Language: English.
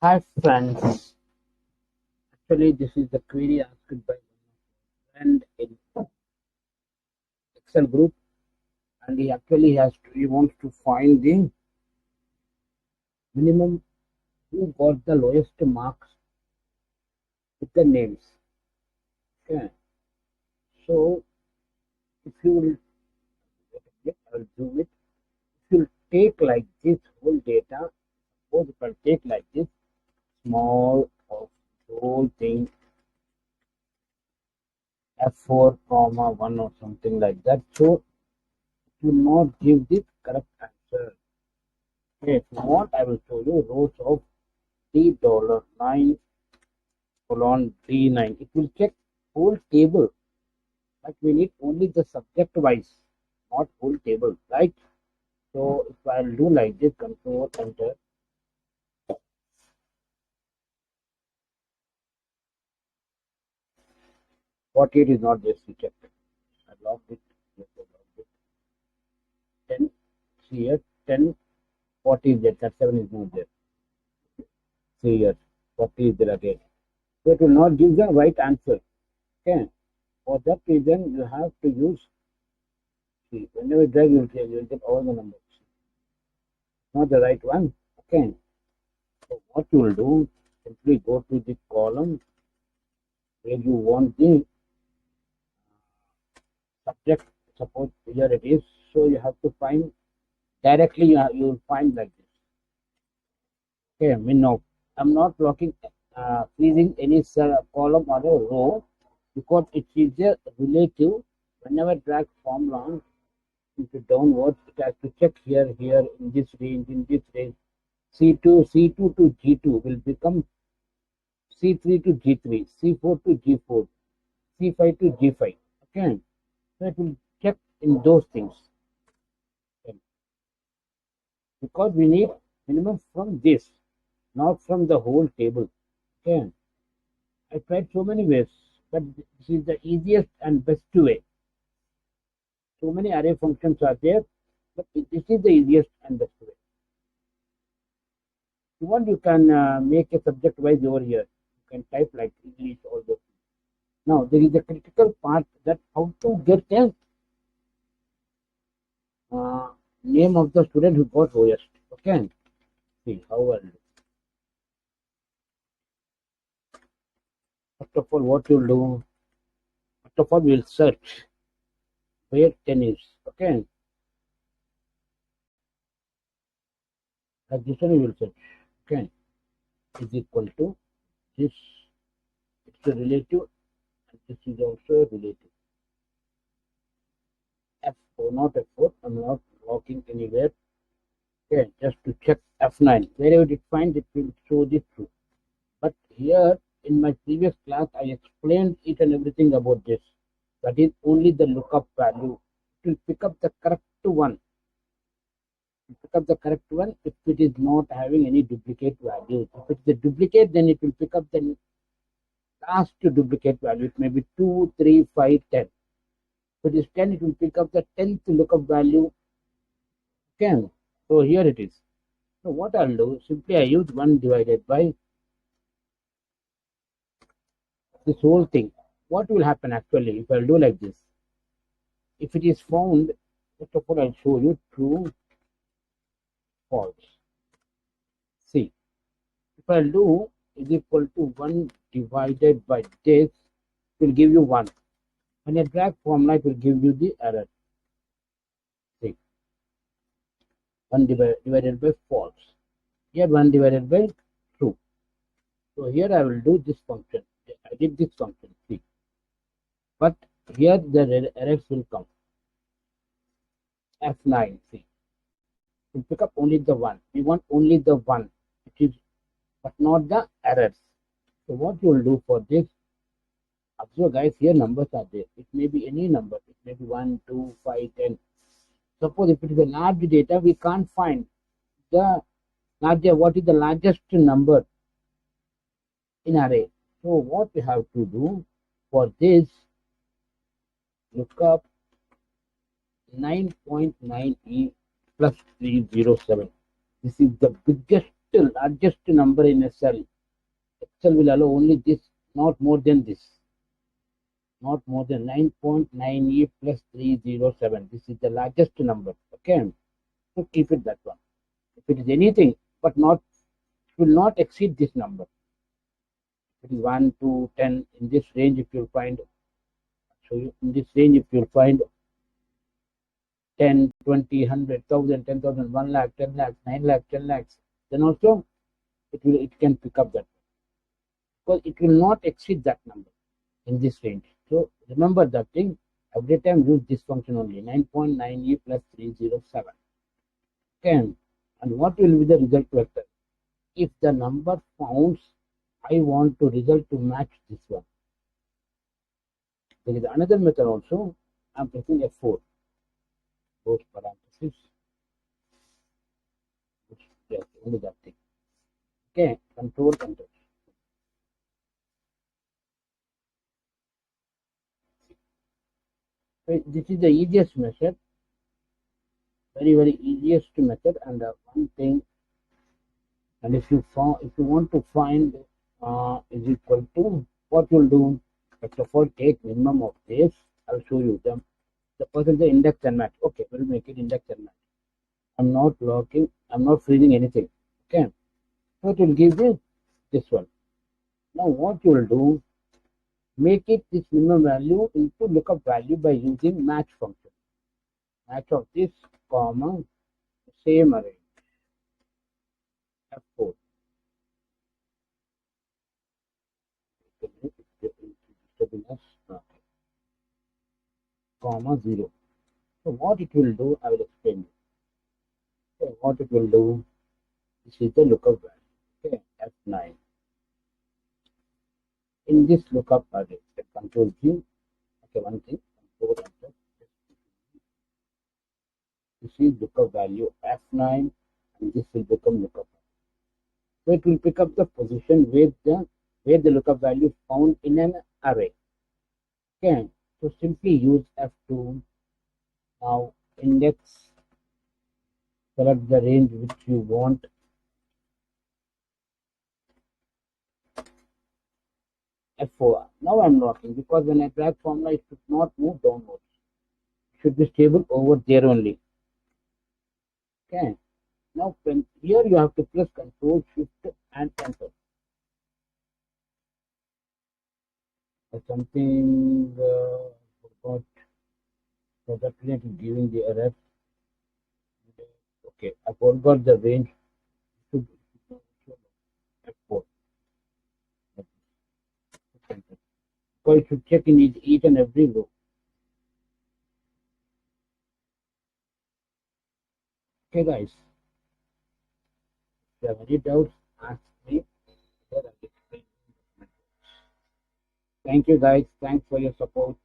Hi friends, actually this is the query asked by a friend in Excel group, and he wants to find the minimum who got the lowest marks with the names. Okay, so if you will, I'll zoom it. If you take like this whole data, suppose if I take like this small of whole thing F4 comma 1 or something like that, so it will not give the correct answer. Okay, if you want, I will show you rows of $9 colon D9. It will check whole table, but we need only the subject wise, not whole table, right? So if I'll do like this, control enter, what it is not this check. I logged it. Yes, I logged it. 10 here, 10, 40 is there, 37 is not there. 3 years, 40 is there again. So it will not give the right answer. Okay. For that reason, you have to use, see, whenever you drag, you will get all the numbers. Not the right one. Okay. So what you will do, simply go to the column where you want the subject. Suppose here it is. So you have to find directly. You will find like this. Okay, I mean now I'm not blocking, freezing any column or a row because it is a relative. Whenever drag formula into downwards, it has to check here, here in this range, in this range. C2 to G2 will become C3 to G3, C4 to G4, C5 to G5. Okay, so it will check in those things. Okay. Because we need minimum from this, not from the whole table. Okay, I tried so many ways, but this is the easiest and best way. So many array functions are there, but this is the easiest and best way. If you want, you can make a subject wise over here. You can type like English, all those. Now there is a critical part that how to get a uh, name of the student who got lowest. Okay, see how I'll do. First of all, what you'll do, first of all, we'll search where 10 is. Okay, like this one we will search. Okay, is equal to this, it's a relative, and this is also a relative. F4, not F4, I'm not walking anywhere. Okay, just to check F9. Wherever it finds, it will show the true. But here in my previous class, I explained it and everything about this. That is only the lookup value. It will pick up the correct one. Pick up the correct one if it is not having any duplicate values. If it's a duplicate, then it will pick up the last duplicate value. It may be 2, 3, 5, 10. If it is 10, it will pick up the 10th lookup value. Okay, so here it is. So what I'll do, simply I use 1 divided by this whole thing. What will happen actually if I'll do like this? If it is found, first of all, I'll show you true, false. See, if I'll do is equal to 1 divided by this, it will give you 1. When I drag formula, it will give you the error. See, 1 divided by false. Here 1 divided by true. So here I will do this function. I did this function. See, but here the errors will come. F9. See, we'll pick up only the 1. We want only the 1, which is but not the errors. So what you will do for this, observe guys, here numbers are there. It may be any number. It may be 1, 2, 5, 10. Suppose if it is a large data, we can't find the larger, what is the largest number in array. So what we have to do for this, look up 9.9e plus 307. This is the biggest largest number in a cell. Excel will allow only this, not more than this. Not more than 9.9e plus 307. This is the largest number. Okay. So keep it that one. If it is anything, but not, it will not exceed this number. If it is 1 to 10, in this range, if you'll find, so in this range, if you'll find 10, 20, 100,000, 10,000, 1 lakh, 10 lakhs, 9 lakhs, 10 lakhs, then also it can pick up that, because it will not exceed that number in this range. So remember that thing. Every time use this function only, 9.9e plus 307. Okay, and what will be the result vector? If the number found, I want to result to match this one. There is another method also. I'm pressing F4. Both parentheses. Yes, only that thing. Okay, control. So this is the easiest method. Very easiest method. And one thing. And if you want to find is equal to, what you'll do, first of all, take minimum of this. I'll show you them. The percentage index and match. Okay, we'll make it index and match. I'm not locking, I'm not freezing anything. Okay, so it will give you this one. Now what you will do, make it this minimum value into lookup value by using match function. Match of this comma same array F4. Comma 0. So what it will do, I will explain you. Okay, what it will do, this is the lookup value. Okay, F9. In this lookup array, control G. Okay, one thing, control enter. This is lookup value F9, and this will become lookup. So it will pick up the position where the lookup value found in an array. Okay, so simply use F2. Now index, select the range which you want. F4. Now I'm locking, because when I drag formula, it should not move downwards. It should be stable over there only. Okay. Now here you have to press Control Shift and Enter. Something forgot. So that is giving the error. Okay, I forgot the range. F4. So you should check in each and every row. Okay, guys. If you have any doubts, ask me. Thank you, guys. Thanks for your support.